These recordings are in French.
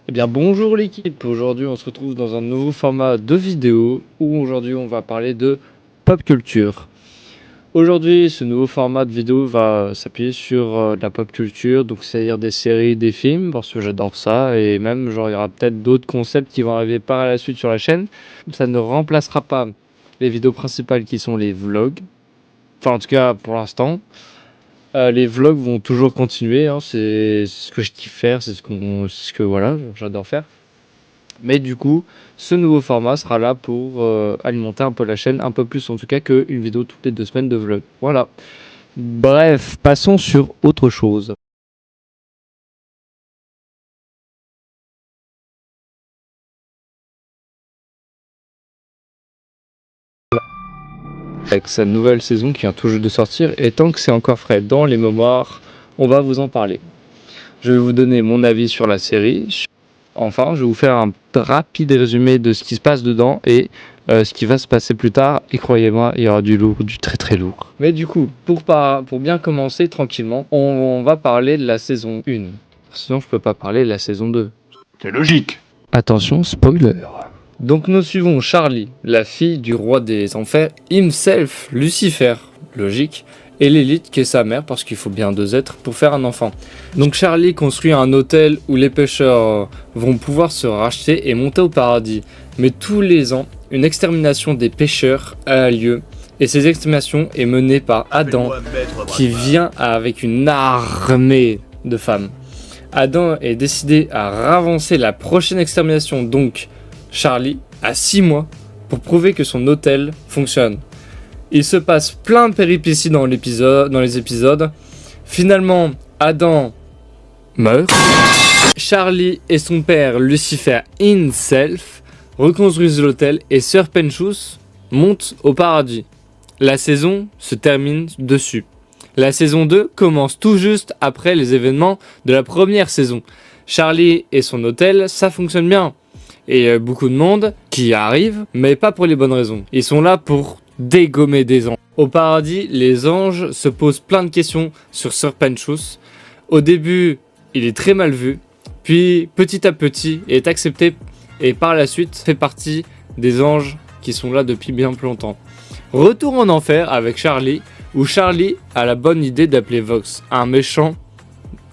Eh bien bonjour l'équipe, aujourd'hui on se retrouve dans un nouveau format de vidéo où aujourd'hui on va parler de pop culture. Aujourd'hui ce nouveau format de vidéo va s'appuyer sur la pop culture, donc c'est-à-dire des séries, des films, parce que j'adore ça, et même genre il y aura peut-être d'autres concepts qui vont arriver par la suite sur la chaîne. Ça ne remplacera pas les vidéos principales qui sont les vlogs, enfin en tout cas pour l'instant. Les vlogs vont toujours continuer, hein, c'est ce que je kiffe faire, c'est ce que voilà, j'adore faire. Mais du coup, ce nouveau format sera là pour alimenter un peu la chaîne, un peu plus en tout cas qu'une vidéo toutes les 2 semaines de vlog. Voilà. Bref, passons sur autre chose. Avec sa nouvelle saison qui vient tout juste de sortir, et tant que c'est encore frais dans les mémoires, on va vous en parler. Je vais vous donner mon avis sur la série. Enfin, je vais vous faire un rapide résumé de ce qui se passe dedans et ce qui va se passer plus tard. Et croyez-moi, il y aura du lourd, du très très lourd. Mais du coup, pour bien commencer tranquillement, on va parler de la saison 1. Sinon, je peux pas parler de la saison 2. C'est logique. Attention, spoiler. Donc nous suivons Charlie, la fille du roi des enfers, himself, Lucifer, logique, et Lilith qui est sa mère parce qu'il faut bien 2 êtres pour faire un enfant. Donc Charlie construit un hôtel où les pêcheurs vont pouvoir se racheter et monter au paradis. Mais tous les ans, une extermination des pêcheurs a lieu et cette extermination est menée par Adam qui vient avec une armée de femmes. Adam est décidé à ravancer la prochaine extermination, donc Charlie a 6 mois pour prouver que son hôtel fonctionne. Il se passe plein de péripéties dans les épisodes. Finalement, Adam meurt. Charlie et son père Lucifer himself reconstruisent l'hôtel et Sir Penchus monte au paradis. La saison se termine dessus. La saison 2 commence tout juste après les événements de la première saison. Charlie et son hôtel, ça fonctionne bien. Et beaucoup de monde qui arrive, mais pas pour les bonnes raisons. Ils sont là pour dégommer des anges. Au paradis, les anges se posent plein de questions sur Sir Penchus. Au début, il est très mal vu, puis petit à petit, il est accepté et par la suite fait partie des anges qui sont là depuis bien plus longtemps. Retour en enfer avec Charlie, où Charlie a la bonne idée d'appeler Vox, un méchant,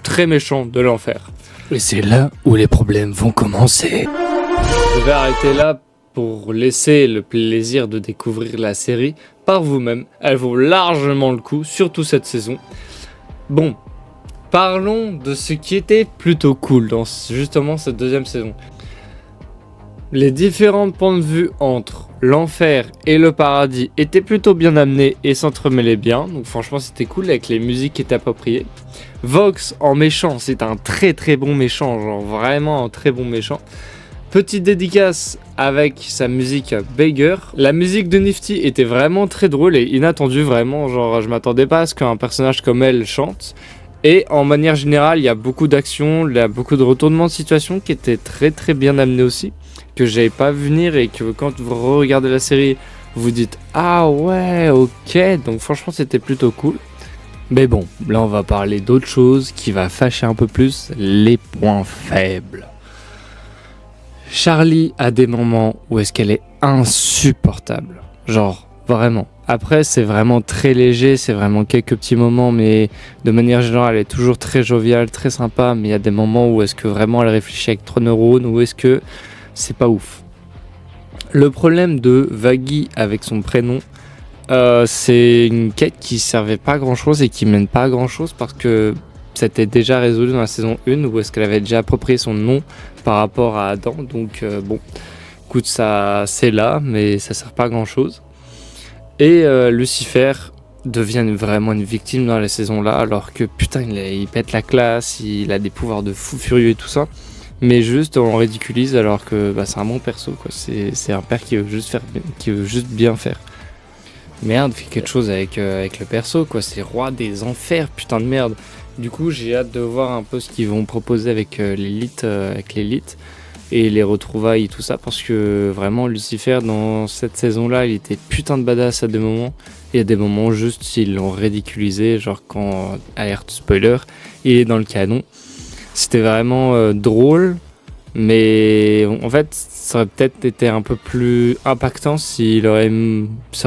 très méchant de l'enfer. Et c'est là où les problèmes vont commencer. Je vais arrêter là pour laisser le plaisir de découvrir la série par vous-même. Elle vaut largement le coup, surtout cette saison. Bon, parlons de ce qui était plutôt cool dans justement cette deuxième saison. Les différents points de vue entre l'enfer et le paradis étaient plutôt bien amenés et s'entremêlaient bien. Donc franchement c'était cool avec les musiques qui étaient appropriées. Vox en méchant, c'est un très très bon méchant, genre vraiment un très bon méchant. Petite dédicace avec sa musique Beggar. La musique de Nifty était vraiment très drôle et inattendue, vraiment. Genre, je m'attendais pas à ce qu'un personnage comme elle chante. Et en manière générale, il y a beaucoup d'actions, il y a beaucoup de retournements de situation qui étaient très très bien amenés aussi. Que j'avais pas vu venir et que quand vous regardez la série, vous dites ah ouais, ok. Donc franchement, c'était plutôt cool. Mais bon, là on va parler d'autre chose qui va fâcher un peu plus, les points faibles. Charlie a des moments où est-ce qu'elle est insupportable. Genre, vraiment. Après, c'est vraiment très léger, c'est vraiment quelques petits moments, mais de manière générale, elle est toujours très joviale, très sympa, mais il y a des moments où est-ce que vraiment elle réfléchit avec 3 neurones, où est-ce que c'est pas ouf. Le problème de Vaggie avec son prénom, c'est une quête qui servait pas à grand chose et qui mène pas à grand chose parce que c'était déjà résolu dans la saison 1 où est-ce qu'elle avait déjà approprié son nom par rapport à Adam. Donc bon, écoute, ça c'est là, mais ça sert pas à grand chose. Et Lucifer devient vraiment une victime dans la saison là, alors que putain il pète la classe, il a des pouvoirs de fou furieux et tout ça. Mais juste on ridiculise alors que c'est un bon perso quoi. C'est un père qui veut juste bien faire. Merde, fait quelque chose avec le perso quoi, c'est roi des enfers, putain de merde. Du coup j'ai hâte de voir un peu ce qu'ils vont proposer avec l'élite et les retrouvailles et tout ça, parce que vraiment Lucifer dans cette saison là il était putain de badass à des moments, et à des moments juste ils l'ont ridiculisé, genre quand, alerte spoiler, il est dans le canon. C'était vraiment drôle, Mais en fait, ça aurait peut-être été un peu plus impactant ça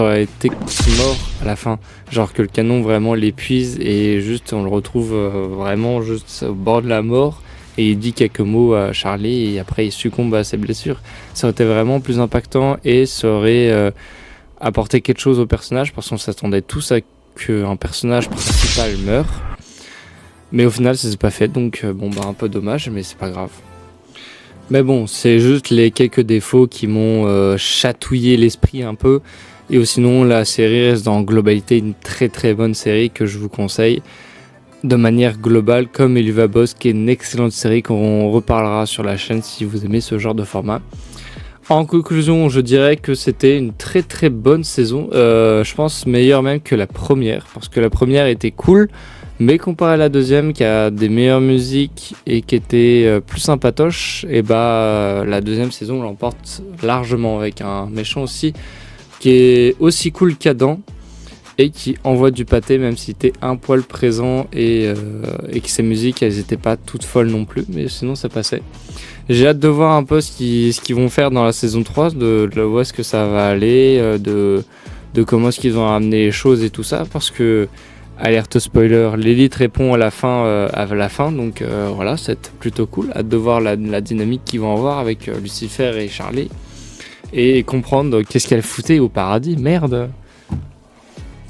aurait été mort à la fin. Genre que le canon vraiment l'épuise et juste on le retrouve vraiment juste au bord de la mort et il dit quelques mots à Charlie et après il succombe à ses blessures. Ça aurait été vraiment plus impactant et ça aurait apporté quelque chose au personnage parce qu'on s'attendait tous à qu'un personnage principal meure. Mais au final, ça s'est pas fait, donc un peu dommage, mais c'est pas grave. Mais bon, c'est juste les quelques défauts qui m'ont chatouillé l'esprit un peu. Et sinon, la série reste en globalité une très très bonne série que je vous conseille. De manière globale, comme Helluva Boss, qui est une excellente série qu'on reparlera sur la chaîne si vous aimez ce genre de format. En conclusion, je dirais que c'était une très très bonne saison. Je pense meilleure même que la première, parce que la première était cool. Mais comparé à la deuxième qui a des meilleures musiques et qui était plus sympatoche, et la deuxième saison l'emporte largement avec un méchant aussi qui est aussi cool qu'Adam et qui envoie du pâté même s'il était un poil présent et que ses musiques elles étaient pas toutes folles non plus, mais sinon ça passait. J'ai hâte de voir un peu ce qu'ils vont faire dans la saison 3, de où est-ce que ça va aller, de comment est-ce qu'ils vont amener les choses et tout ça, parce que alerte spoiler, l'élite répond à la fin, donc voilà, c'est plutôt cool. Hâte de voir la dynamique qu'ils vont avoir avec Lucifer et Charlie et comprendre qu'est-ce qu'elle foutait au paradis, merde.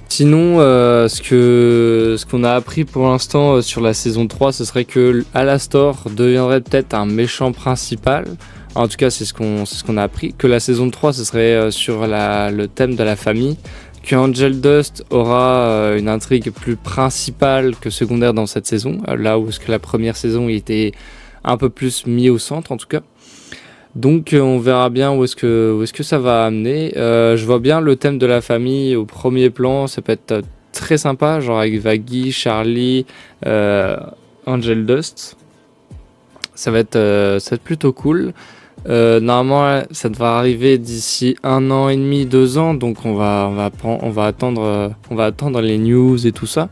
Sinon, ce qu'on a appris pour l'instant sur la saison 3, ce serait que Alastor deviendrait peut-être un méchant principal. En tout cas, c'est ce qu'on a appris. Que la saison 3, ce serait sur le thème de la famille. Que Angel Dust aura une intrigue plus principale que secondaire dans cette saison, là où la première saison il était un peu plus mis au centre en tout cas. Donc on verra bien où est-ce que ça va amener. Je vois bien le thème de la famille au premier plan, ça peut être très sympa, genre avec Vaggie, Charlie, Angel Dust. Ça va être plutôt cool. Normalement, ça devrait arriver d'ici 1 an et demi, 2 ans, donc on va attendre les news et tout ça.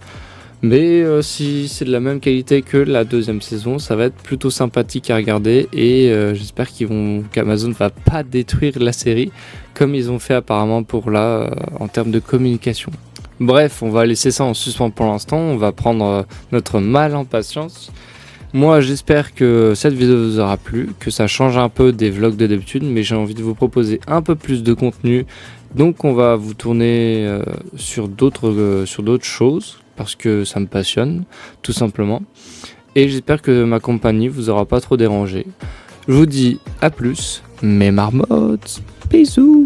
Mais si c'est de la même qualité que la deuxième saison, ça va être plutôt sympathique à regarder et j'espère qu'Amazon va pas détruire la série comme ils ont fait apparemment pour en termes de communication. Bref, on va laisser ça en suspens pour l'instant, on va prendre notre mal en patience. Moi, j'espère que cette vidéo vous aura plu, que ça change un peu des vlogs de d'habitude, mais j'ai envie de vous proposer un peu plus de contenu. Donc, on va vous tourner sur d'autres choses, parce que ça me passionne, tout simplement. Et j'espère que ma compagnie vous aura pas trop dérangé. Je vous dis à plus, mes marmottes, bisous!